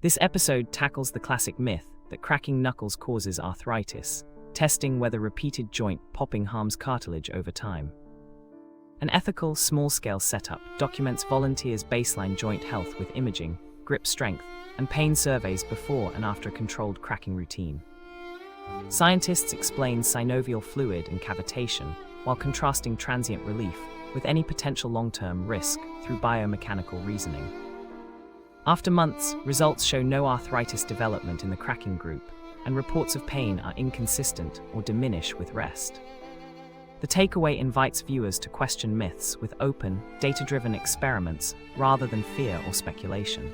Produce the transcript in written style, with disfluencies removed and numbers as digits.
This episode tackles the classic myth that cracking knuckles causes arthritis, testing whether repeated joint popping harms cartilage over time. An ethical, small-scale setup documents volunteers' baseline joint health with imaging, grip strength, and pain surveys before and after a controlled cracking routine. Scientists explain synovial fluid and cavitation while contrasting transient relief with any potential long-term risk through biomechanical reasoning. After months, results show no arthritis development in the cracking group, and reports of pain are inconsistent or diminish with rest. The takeaway invites viewers to question myths with open, data-driven experiments rather than fear or speculation.